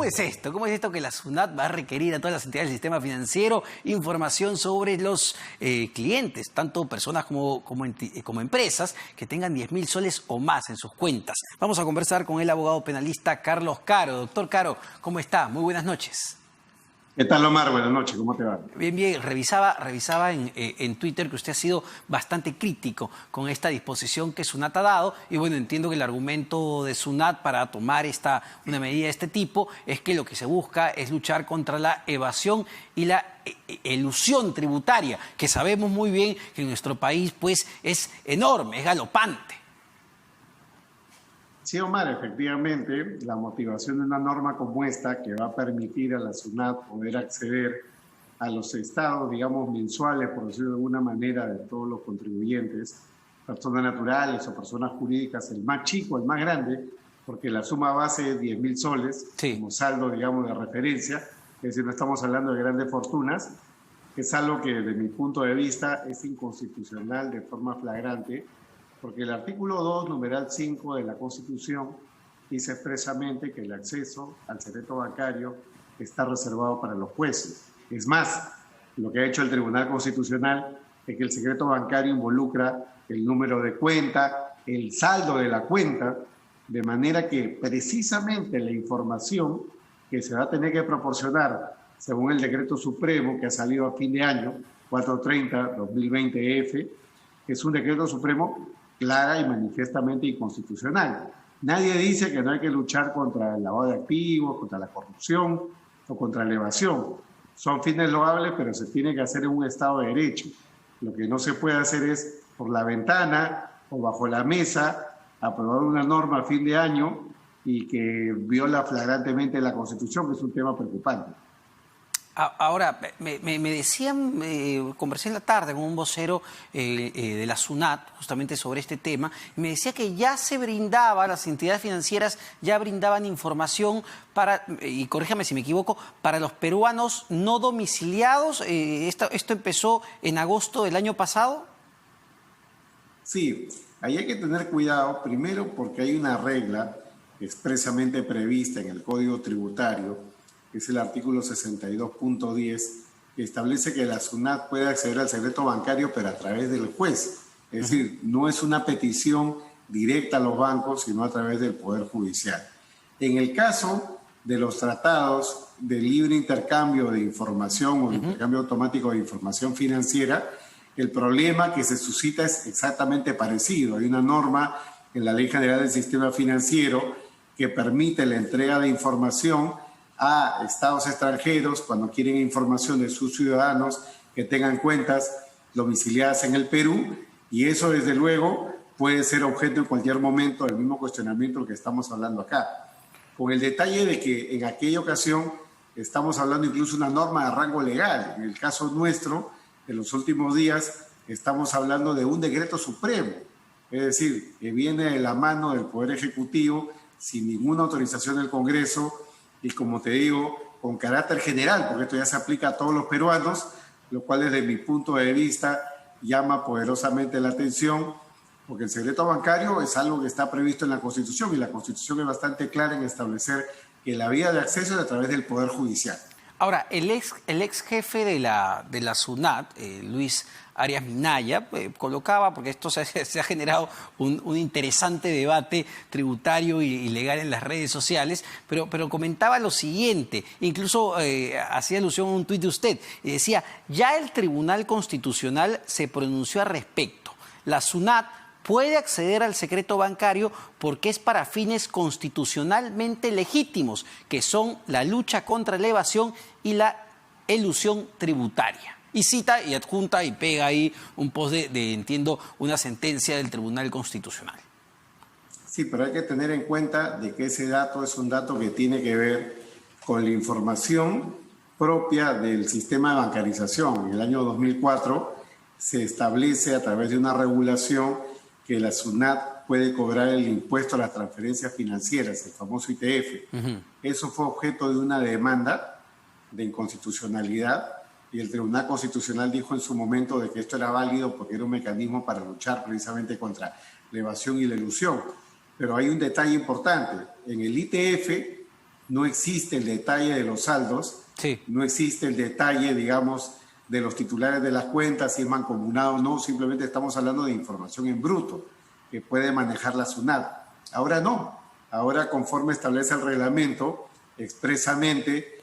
es esto? ¿Cómo es esto que la SUNAT va a requerir a todas las entidades del sistema financiero información sobre los clientes, tanto personas como empresas, que tengan 10.000 soles o más en sus cuentas? Vamos a conversar con el abogado penalista Carlos Caro. Doctor Caro, ¿cómo está? Muy buenas noches. ¿Qué tal, Omar? Buenas noches, ¿cómo te va? Bien, bien. Revisaba en Twitter que usted ha sido bastante crítico con esta disposición que SUNAT ha dado, y bueno, entiendo que el argumento de SUNAT para tomar una medida de este tipo es que lo que se busca es luchar contra la evasión y la elusión tributaria, que sabemos muy bien que en nuestro país pues es enorme, es galopante. Sí, Omar, efectivamente, la motivación de una norma como esta, que va a permitir a la SUNAT poder acceder a los estados, digamos, mensuales, por decirlo de alguna manera, de todos los contribuyentes, personas naturales o personas jurídicas, el más chico, el más grande, porque la suma base es 10.000 soles, sí, como saldo, digamos, de referencia, es decir, no estamos hablando de grandes fortunas, es algo que, desde mi punto de vista, es inconstitucional de forma flagrante, porque el artículo 2, numeral 5 de la Constitución dice expresamente que el acceso al secreto bancario está reservado para los jueces. Es más, lo que ha hecho el Tribunal Constitucional es que el secreto bancario involucra el número de cuenta, el saldo de la cuenta, de manera que precisamente la información que se va a tener que proporcionar según el decreto supremo que ha salido a fin de año, 430-2020-F, es un decreto supremo clara y manifiestamente inconstitucional. Nadie dice que no hay que luchar contra el lavado de activos, contra la corrupción o contra la evasión. Son fines loables, pero se tiene que hacer en un Estado de Derecho. Lo que no se puede hacer es por la ventana o bajo la mesa aprobar una norma a fin de año y que viola flagrantemente la Constitución, que es un tema preocupante. Ahora, me decían, conversé en la tarde con un vocero de la SUNAT justamente sobre este tema, y me decía que ya se brindaba, las entidades financieras ya brindaban información para, y corríjame si me equivoco, para los peruanos no domiciliados. ¿Esto empezó en agosto del año pasado? Sí, ahí hay que tener cuidado, primero porque hay una regla expresamente prevista en el Código Tributario, que es el artículo 62.10, que establece que la SUNAT puede acceder al secreto bancario, pero a través del juez. Es decir, no es una petición directa a los bancos, sino a través del Poder Judicial. En el caso de los tratados de libre intercambio de información o intercambio automático de información financiera, el problema que se suscita es exactamente parecido. Hay una norma en la Ley General del Sistema Financiero que permite la entrega de información a estados extranjeros cuando quieren información de sus ciudadanos que tengan cuentas domiciliadas en el Perú, y eso desde luego puede ser objeto en cualquier momento del mismo cuestionamiento que estamos hablando acá, con el detalle de que en aquella ocasión estamos hablando incluso de una norma de rango legal. En el caso nuestro, en los últimos días estamos hablando de un decreto supremo, es decir, que viene de la mano del Poder Ejecutivo sin ninguna autorización del Congreso, y como te digo, con carácter general, porque esto ya se aplica a todos los peruanos, lo cual desde mi punto de vista llama poderosamente la atención, porque el secreto bancario es algo que está previsto en la Constitución, y la Constitución es bastante clara en establecer que la vía de acceso es a través del Poder Judicial. Ahora, el ex jefe de la SUNAT, Luis Arias Minaya, colocaba, porque esto se ha generado un interesante debate tributario y legal en las redes sociales, pero comentaba lo siguiente, incluso hacía alusión a un tuit de usted, y decía: ya el Tribunal Constitucional se pronunció al respecto. La SUNAT puede acceder al secreto bancario porque es para fines constitucionalmente legítimos, que son la lucha contra la evasión y la elusión tributaria. Y cita y adjunta y pega ahí un post entiendo, una sentencia del Tribunal Constitucional. Sí, pero hay que tener en cuenta de que ese dato es un dato que tiene que ver con la información propia del sistema de bancarización. En el año 2004 se establece a través de una regulación que la SUNAT puede cobrar el impuesto a las transferencias financieras, el famoso ITF. Eso fue objeto de una demanda de inconstitucionalidad, y el Tribunal Constitucional dijo en su momento de que esto era válido porque era un mecanismo para luchar precisamente contra la evasión y la elusión. Pero hay un detalle importante. En el ITF no existe el detalle de los saldos, Sí. no existe el detalle, digamos, de los titulares de las cuentas, si es mancomunado o no, simplemente estamos hablando de información en bruto que puede manejar la SUNAT. Ahora no, ahora conforme establece el reglamento, expresamente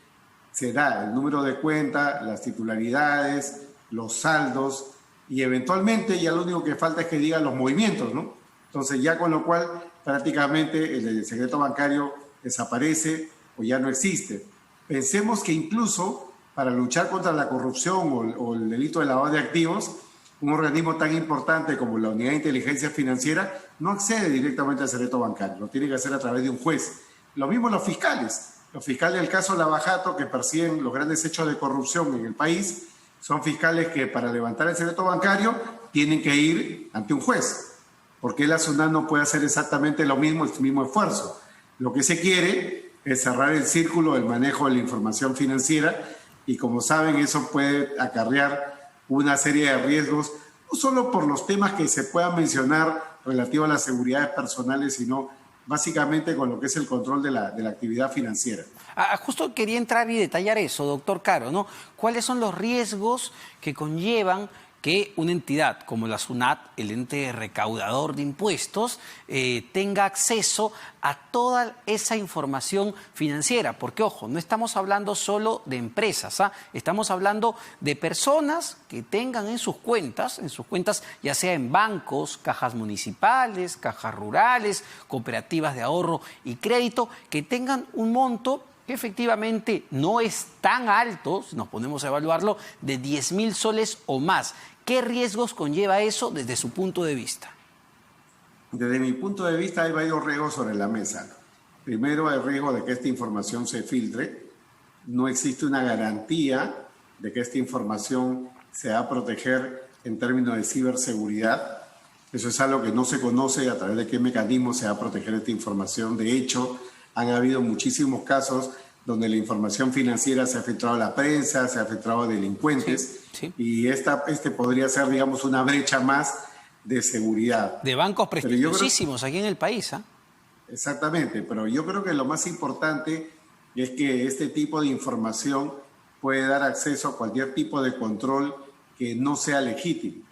se da el número de cuenta, las titularidades, los saldos y eventualmente ya lo único que falta es que digan los movimientos, ¿no? Entonces ya con lo cual prácticamente el secreto bancario desaparece o ya no existe. Pensemos que incluso para luchar contra la corrupción o el delito de lavado de activos, un organismo tan importante como la Unidad de Inteligencia Financiera no accede directamente al secreto bancario, lo tiene que hacer a través de un juez. Lo mismo los fiscales. Los fiscales del caso Lavajato, que persiguen los grandes hechos de corrupción en el país, son fiscales que para levantar el secreto bancario tienen que ir ante un juez, porque la SUNAT no puede hacer exactamente lo mismo, el mismo esfuerzo. Lo que se quiere es cerrar el círculo del manejo de la información financiera y como saben eso puede acarrear una serie de riesgos, no solo por los temas que se puedan mencionar relativos a las seguridades personales, sino básicamente con lo que es el control de la actividad financiera. Justo quería entrar y detallar eso, doctor Caro, ¿no? ¿Cuáles son los riesgos que conllevan que una entidad como la SUNAT, el ente recaudador de impuestos, tenga acceso a toda esa información financiera? Porque, ojo, no estamos hablando solo de empresas, estamos hablando de personas que tengan en sus cuentas, ya sea en bancos, cajas municipales, cajas rurales, cooperativas de ahorro y crédito, que tengan un monto que efectivamente no es tan alto, si nos ponemos a evaluarlo, de 10.000 soles o más. ¿Qué riesgos conlleva eso desde su punto de vista? Desde mi punto de vista hay varios riesgos sobre la mesa. Primero, el riesgo de que esta información se filtre. No existe una garantía de que esta información se va a proteger en términos de ciberseguridad. Eso es algo que no se conoce a través de qué mecanismo se va a proteger esta información. De hecho, han habido muchísimos casos donde la información financiera se ha filtrado a la prensa, se ha filtrado a delincuentes, sí. Y este podría ser, digamos, una brecha más de seguridad. De bancos prestigiosísimos aquí en el país, ¿ah? Exactamente, pero yo creo que lo más importante es que este tipo de información puede dar acceso a cualquier tipo de control que no sea legítimo.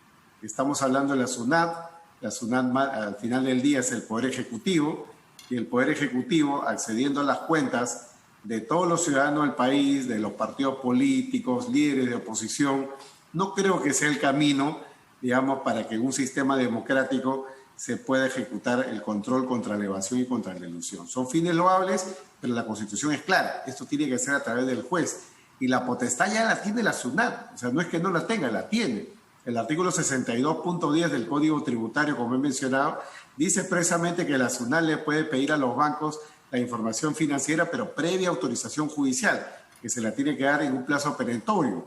Estamos hablando de la SUNAT al final del día es el Poder Ejecutivo, y el Poder Ejecutivo, accediendo a las cuentas de todos los ciudadanos del país, de los partidos políticos, líderes de oposición, no creo que sea el camino, digamos, para que en un sistema democrático se pueda ejecutar el control contra la evasión y contra la elusión. Son fines loables, pero la Constitución es clara. Esto tiene que ser a través del juez. Y la potestad ya la tiene la SUNAT. O sea, no es que no la tenga, la tiene. El artículo 62.10 del Código Tributario, como he mencionado, dice expresamente que la SUNAT le puede pedir a los bancos la información financiera, pero previa autorización judicial, que se la tiene que dar en un plazo perentorio.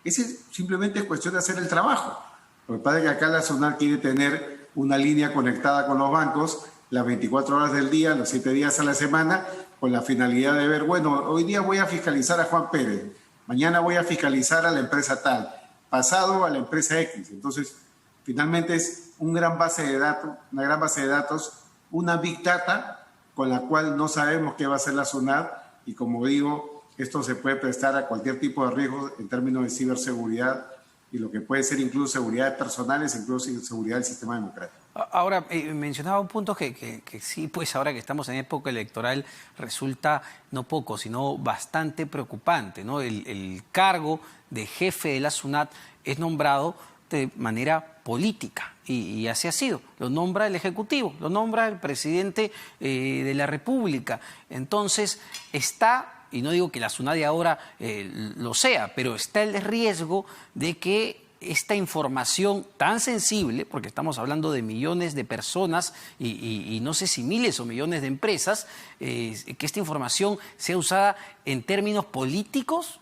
Ese simplemente es cuestión de hacer el trabajo. Lo que pasa es que acá la SUNAT quiere tener una línea conectada con los bancos las 24 horas del día, los 7 días a la semana, con la finalidad de ver, bueno, hoy día voy a fiscalizar a Juan Pérez, mañana voy a fiscalizar a la empresa tal, pasado a la empresa X. Entonces, finalmente es una gran base de datos, una big data, con la cual no sabemos qué va a hacer la SUNAT y como digo, esto se puede prestar a cualquier tipo de riesgo en términos de ciberseguridad y lo que puede ser incluso seguridad personales, incluso seguridad del sistema democrático. Ahora, mencionaba un punto que sí, pues ahora que estamos en época electoral, resulta no poco, sino bastante preocupante, ¿no? El cargo de jefe de la SUNAT es nombrado de manera política y así ha sido. Lo nombra el Ejecutivo, lo nombra el presidente de la República. Entonces está, y no digo que la SUNAT de ahora lo sea, pero está el riesgo de que esta información tan sensible, porque estamos hablando de millones de personas y no sé si miles o millones de empresas, que esta información sea usada en términos políticos.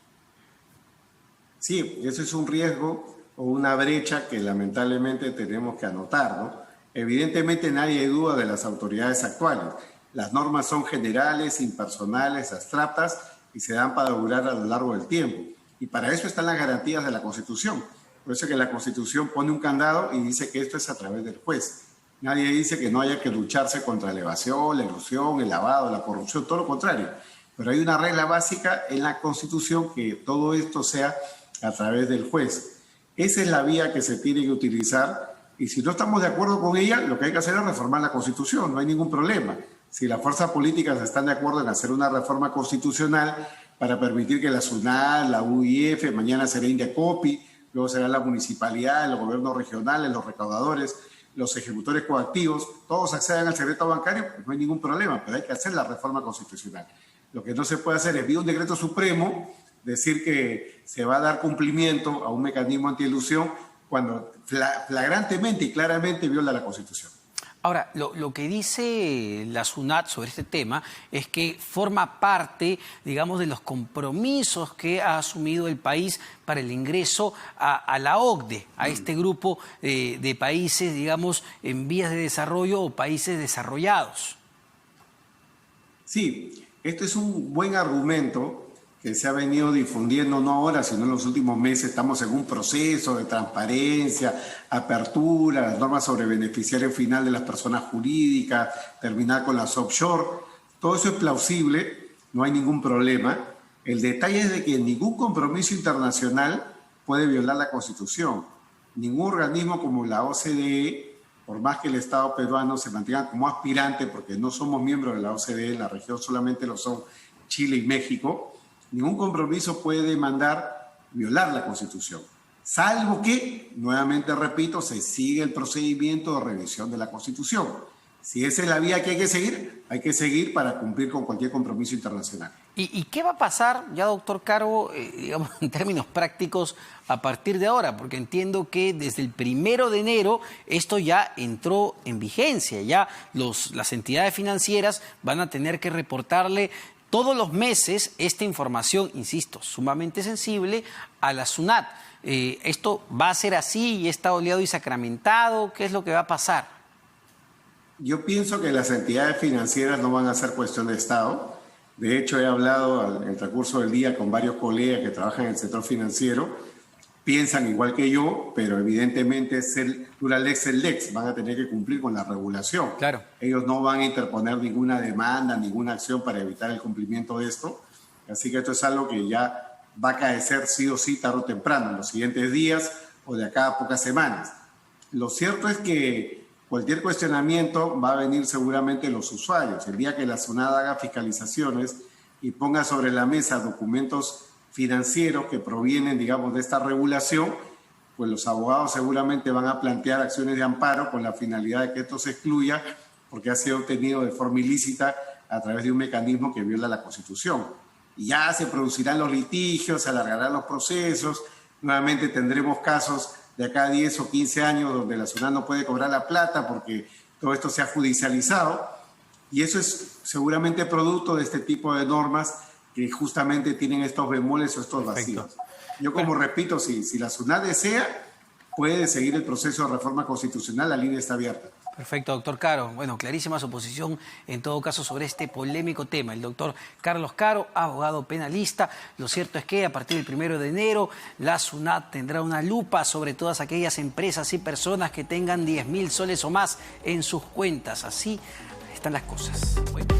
Sí, eso es un riesgo o una brecha que lamentablemente tenemos que anotar, ¿no? Evidentemente nadie duda de las autoridades actuales. Las normas son generales, impersonales, abstractas y se dan para durar a lo largo del tiempo. Y para eso están las garantías de la Constitución. Por eso es que la Constitución pone un candado y dice que esto es a través del juez. Nadie dice que no haya que lucharse contra la evasión, la ilusión, el lavado, la corrupción, todo lo contrario. Pero hay una regla básica en la Constitución que todo esto sea a través del juez. Esa es la vía que se tiene que utilizar y si no estamos de acuerdo con ella, lo que hay que hacer es reformar la Constitución, no hay ningún problema. Si las fuerzas políticas están de acuerdo en hacer una reforma constitucional para permitir que la SUNAT, la UIF, mañana será Indecopi, luego será la municipalidad, los gobiernos regionales, los recaudadores, los ejecutores coactivos, todos accedan al secreto bancario, pues no hay ningún problema, pero hay que hacer la reforma constitucional. Lo que no se puede hacer es vía un decreto supremo decir que se va a dar cumplimiento a un mecanismo antielusión cuando flagrantemente y claramente viola la Constitución. Ahora, lo que dice la SUNAT sobre este tema es que forma parte, digamos, de los compromisos que ha asumido el país para el ingreso a la OCDE, a este grupo de países, digamos, en vías de desarrollo o países desarrollados. Sí, esto es un buen argumento que se ha venido difundiendo no ahora, sino en los últimos meses. Estamos en un proceso de transparencia, apertura, las normas sobre beneficiario final de las personas jurídicas, terminar con las offshore. Todo eso es plausible, no hay ningún problema. El detalle es de que ningún compromiso internacional puede violar la Constitución. Ningún organismo como la OCDE, por más que el Estado peruano se mantenga como aspirante, porque no somos miembros de la OCDE, en la región solamente lo son Chile y México, ningún compromiso puede demandar violar la Constitución, salvo que, nuevamente repito, se sigue el procedimiento de revisión de la Constitución. Si esa es la vía que hay que seguir para cumplir con cualquier compromiso internacional. ¿Y qué va a pasar ya, doctor Caro, digamos, en términos prácticos a partir de ahora? Porque entiendo que desde el 1 de enero esto ya entró en vigencia, ya las entidades financieras van a tener que reportarle todos los meses esta información, insisto, sumamente sensible a la SUNAT. ¿Esto va a ser así y está oleado y sacramentado? ¿Qué es lo que va a pasar? Yo pienso que las entidades financieras no van a ser cuestión de Estado. De hecho, he hablado en el transcurso del día con varios colegas que trabajan en el sector financiero. Piensan igual que yo, pero evidentemente es el dura lex el lex, van a tener que cumplir con la regulación. Claro. Ellos no van a interponer ninguna demanda, ninguna acción para evitar el cumplimiento de esto. Así que esto es algo que ya va a caer sí o sí tarde o temprano, en los siguientes días o de acá a pocas semanas. Lo cierto es que cualquier cuestionamiento va a venir seguramente de los usuarios. El día que la SUNAT haga fiscalizaciones y ponga sobre la mesa documentos financieros que provienen, digamos, de esta regulación, pues los abogados seguramente van a plantear acciones de amparo con la finalidad de que esto se excluya porque ha sido obtenido de forma ilícita a través de un mecanismo que viola la Constitución. Y ya se producirán los litigios, se alargarán los procesos, nuevamente tendremos casos de acá a 10 o 15 años donde la SUNAT no puede cobrar la plata porque todo esto se ha judicializado y eso es seguramente producto de este tipo de normas que justamente tienen estos bemoles o estos vacíos. Yo como repito, si la SUNAT desea, puede seguir el proceso de reforma constitucional, la línea está abierta. Perfecto, doctor Caro. Bueno, clarísima su posición en todo caso sobre este polémico tema. El doctor Carlos Caro, abogado penalista. Lo cierto es que a partir del 1 de enero la SUNAT tendrá una lupa sobre todas aquellas empresas y personas que tengan 10.000 soles o más en sus cuentas. Así están las cosas. Bueno.